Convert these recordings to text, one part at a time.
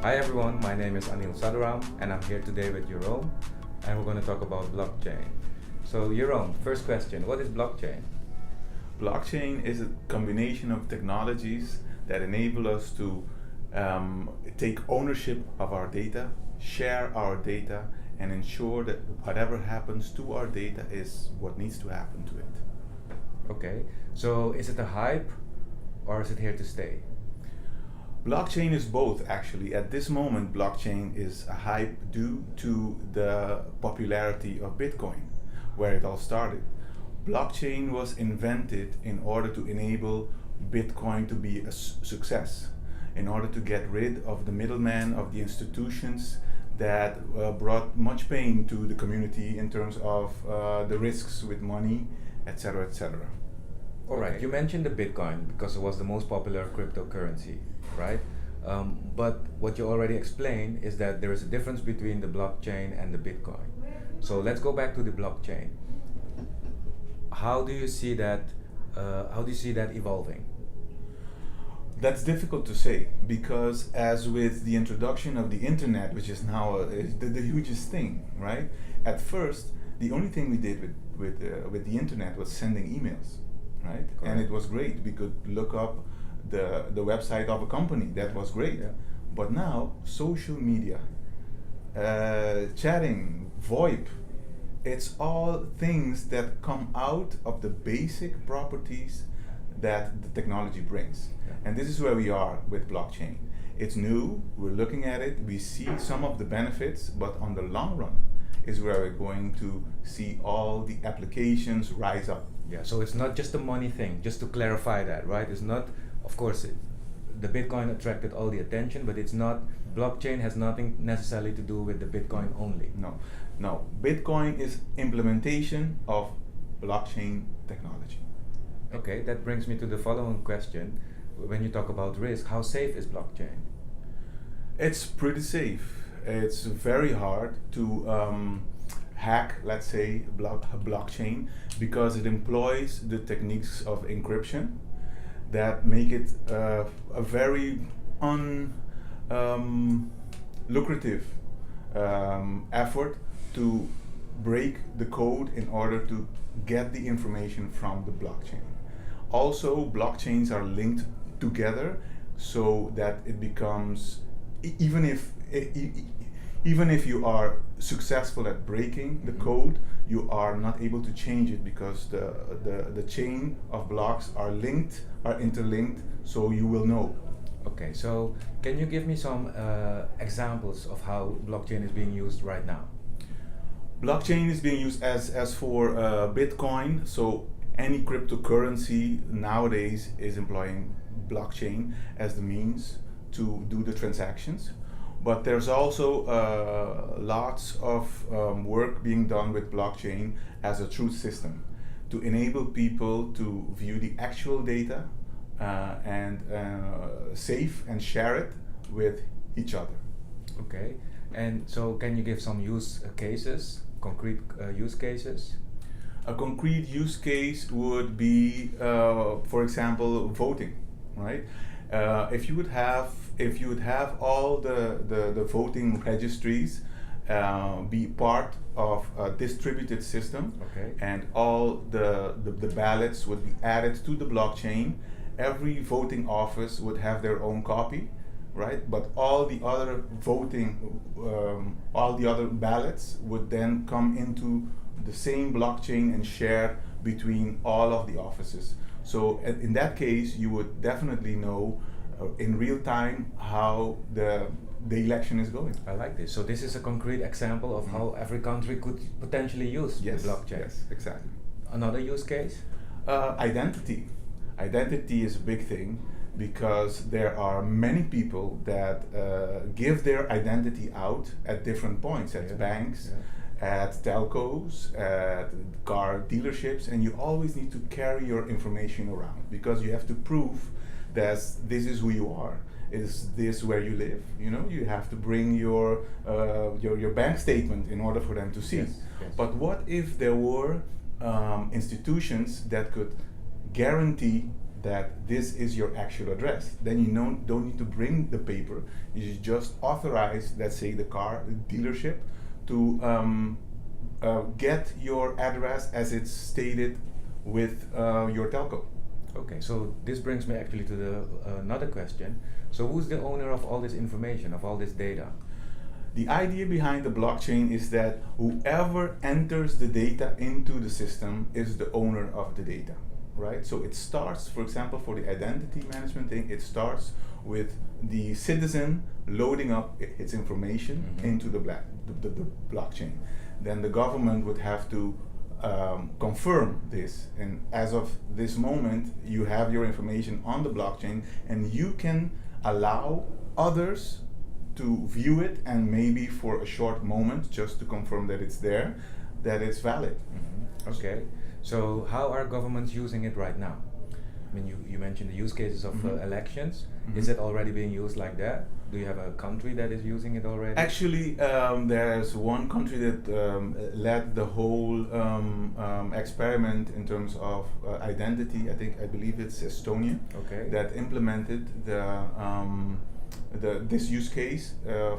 Hi everyone, my name is Anil Sadaram and I'm here today with Jerome and we're going to talk about blockchain. So Jerome, first question, what is blockchain? Blockchain is a combination of technologies that enable us to take ownership of our data, share our data, and ensure that whatever happens to our data is what needs to happen to it. Okay, so is it a hype or is it here to stay? Blockchain is both, actually. At this moment, blockchain is a hype due to the popularity of Bitcoin, where it all started. Blockchain was invented in order to enable Bitcoin to be a success, in order to get rid of the middleman, of the institutions that brought much pain to the community in terms of the risks with money, etc., etc. All right, you mentioned the Bitcoin because it was the most popular cryptocurrency, right? But what you already explained is that there is a difference between the blockchain and the Bitcoin. So let's go back to the blockchain. How do you see that? How do you see that evolving? That's difficult to say because, as with the introduction of the internet, which is now the hugest thing, right? At first, the only thing we did with the internet was sending emails, right? Correct. And it was great. We could look up the website of a company. That was great. Yeah. But now, social media, chatting, VoIP, it's all things that come out of the basic properties that the technology brings. Yeah. And this is where we are with blockchain. It's new, we're looking at it, we see some of the benefits, but on the long run is where we're going to see all the applications rise up. Yeah, so it's not just a money thing, just to clarify that, right? It's not, of course, the Bitcoin attracted all the attention, but it's not, blockchain has nothing necessarily to do with the Bitcoin only. No. Bitcoin is implementation of blockchain technology. Okay, that brings me to the following question. When you talk about risk, how safe is blockchain? It's pretty safe. It's very hard to hack, let's say, blockchain because it employs the techniques of encryption that make it a very lucrative effort to break the code in order to get the information from the blockchain. Also, blockchains are linked together so that it becomes, even if you are successful at breaking the code, you are not able to change it because the chain of blocks are interlinked, so you will know. Okay, so can you give me some examples of how blockchain is being used right now? Blockchain is being used as for Bitcoin, so any cryptocurrency nowadays is employing blockchain as the means to do the transactions. But there's also lots of work being done with blockchain as a truth system to enable people to view the actual data and save and share it with each other. Okay, and so can you give some use cases, concrete use cases? A concrete use case would be, for example, voting, right? If you would have all the voting registries be part of a distributed system, Okay. and all the ballots would be added to the blockchain, every voting office would have their own copy, right? But all the other all the other ballots would then come into the same blockchain and share between all of the offices. So in that case, you would definitely know in real time how the election is going. I like this. So this is a concrete example of how every country could potentially use the blockchain. Yes, exactly. Another use case? Identity. Identity is a big thing because there are many people that give their identity out at different points, at banks, at telcos, at car dealerships, and you always need to carry your information around because you have to prove that this is who you are. Is this where you live? You know, you have to bring your bank statement in order for them to see. Yes. But what if there were institutions that could guarantee that this is your actual address. Then you don't need to bring the paper. You just authorize, let's say, the car dealership to get your address as it's stated with your telco. Okay, so this brings me actually to the another question. So who's the owner of all this information, of all this data? The idea behind the blockchain is that whoever enters the data into the system is the owner of the data, right? So it starts, for example, for the identity management thing, it starts with the citizen loading up its information into the blockchain. Then the government would have to confirm this, and as of this moment you have your information on the blockchain, and you can allow others to view it, and maybe for a short moment just to confirm that it's there, that it's valid. Okay, so how are governments using it right now? I mean, you mentioned the use cases of elections. Is it already being used like that? Do you have a country that is using it already? Actually, there's one country that led the whole experiment in terms of identity. I believe it's Estonia. Okay. That implemented this use case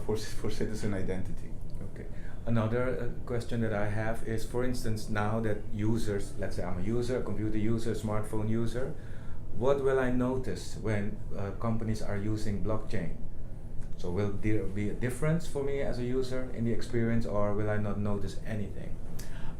for citizen identity. Okay. Another question that I have is, for instance, now that users, let's say I'm a user, a computer user, smartphone user, what will I notice when companies are using blockchain? So will there be a difference for me as a user in the experience, or will I not notice anything?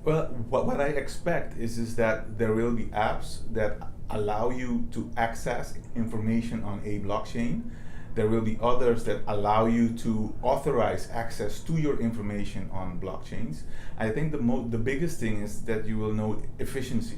Well, what I expect is that there will be apps that allow you to access information on a blockchain. There will be others that allow you to authorize access to your information on blockchains. I think the biggest thing is that you will know efficiency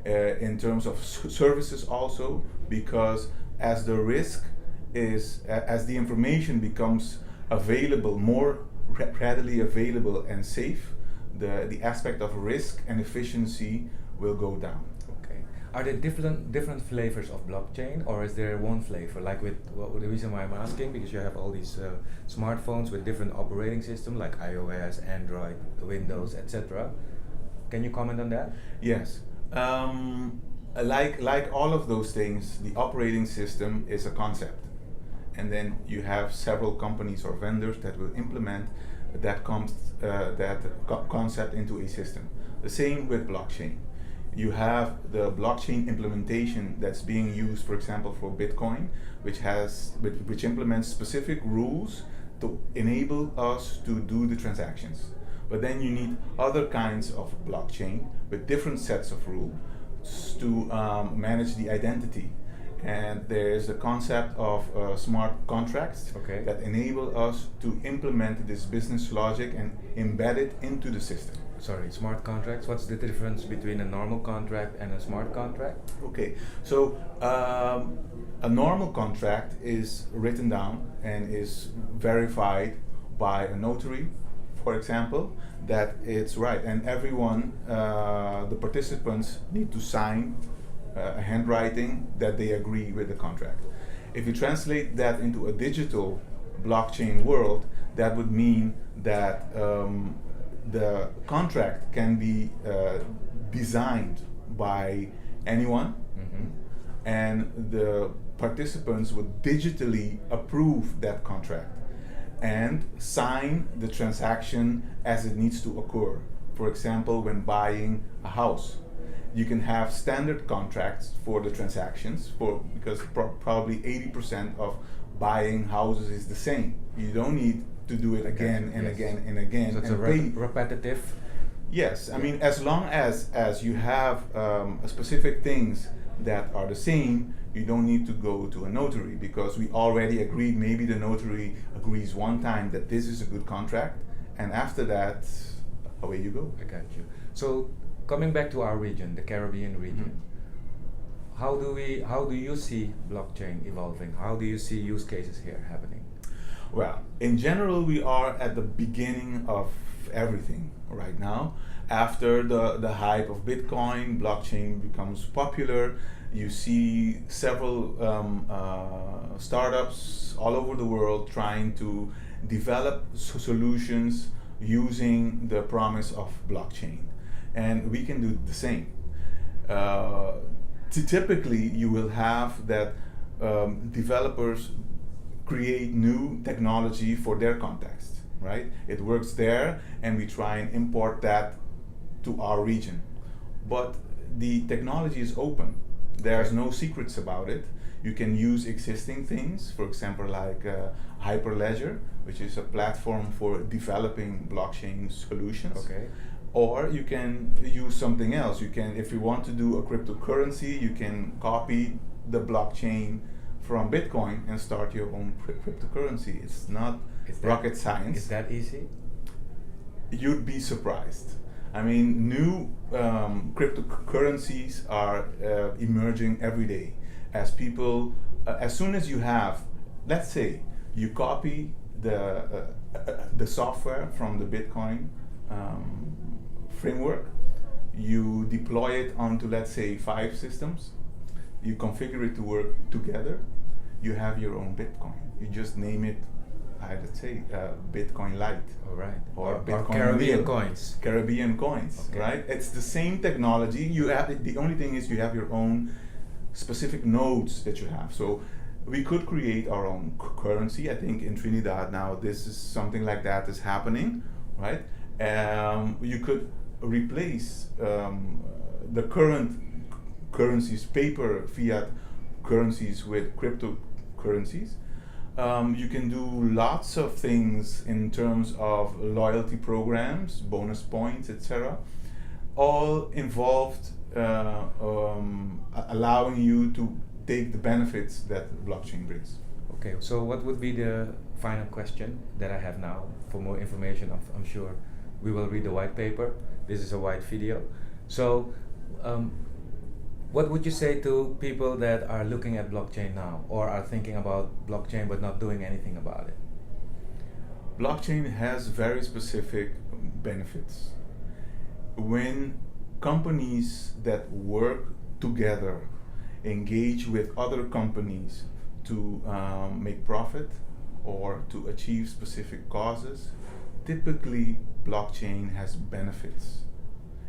in terms of services also, because as the risk is, as the information becomes available, more readily available and safe, the aspect of risk and efficiency will go down. Okay. Are there different flavors of blockchain, or is there one flavor? Like with, well, the reason why I'm asking, because you have all these smartphones with different operating systems like iOS, Android, Windows, etc. Can you comment on that? Yes. Like all of those things, the operating system is a concept, and then you have several companies or vendors that will implement that concept into a system. The same with blockchain. You have the blockchain implementation that's being used, for example, for Bitcoin, which implements specific rules to enable us to do the transactions. But then you need other kinds of blockchain with different sets of rules to manage the identity. And there's the concept of smart contracts that enable us to implement this business logic and embed it into the system. Sorry, smart contracts. What's the difference between a normal contract and a smart contract? Okay, so a normal contract is written down and is verified by a notary, for example, that it's right, and everyone, the participants, need to sign a handwriting that they agree with the contract. If you translate that into a digital blockchain world, that would mean that the contract can be designed by anyone, and the participants would digitally approve that contract and sign the transaction as it needs to occur. For example, when buying a house, you can have standard contracts for the transactions, because probably 80% of buying houses is the same. You don't need to do it again and again and again. So it's repetitive. Yes, I mean, as long as you have specific things that are the same, you don't need to go to a notary, because we already agreed. Maybe the notary agrees one time that this is a good contract, and after that, away you go. I got you. So coming back to our region, the Caribbean region, how do you see blockchain evolving? How do you see use cases here happening? Well, in general, we are at the beginning of everything right now. After the hype of Bitcoin, blockchain becomes popular. You see several startups all over the world trying to develop solutions using the promise of blockchain. And we can do the same. typically you will have that developers create new technology for their context, right? It works there, and we try and import that to our region. But the technology is open. There's no secrets about it. You can use existing things, for example, like Hyperledger, which is a platform for developing blockchain solutions. Okay. Or you can use something else. You can, if you want to do a cryptocurrency, you can copy the blockchain from Bitcoin and start your own cryptocurrency. It's not rocket science. Is that easy? You'd be surprised. I mean, new cryptocurrencies are emerging every day. As people, as soon as you have, let's say, you copy the software from the Bitcoin framework, you deploy it onto, let's say, 5 systems, you configure it to work together, you have your own Bitcoin. You just name it, let's say, Bitcoin Lite. All right. Or Bitcoin Caribbean Real. coins. Caribbean coins, Okay. right? It's the same technology. You have the only thing is you have your own specific nodes that you have. So we could create our own currency. I think in Trinidad now this is something like that is happening, right? You could replace the current currencies, paper fiat currencies, with cryptocurrencies. You can do lots of things in terms of loyalty programs, bonus points, etc. All involved allowing you to take the benefits that blockchain brings. Okay, so what would be the final question that I have now? For more information, I'm sure we will read the white paper. This is a white video. So, what would you say to people that are looking at blockchain now, or are thinking about blockchain but not doing anything about it? Blockchain has very specific benefits. When companies that work together engage with other companies to make profit or to achieve specific causes, typically blockchain has benefits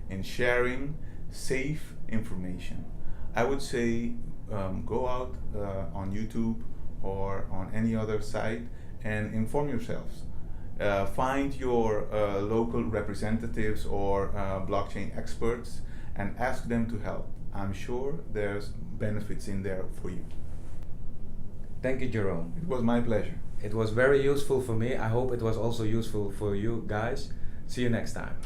in sharing safe information. I would say go out on YouTube or on any other site and inform yourselves. Find your local representatives or blockchain experts and ask them to help. I'm sure there's benefits in there for you. Thank you, Jerome. It was my pleasure. It was very useful for me. I hope it was also useful for you guys. See you next time.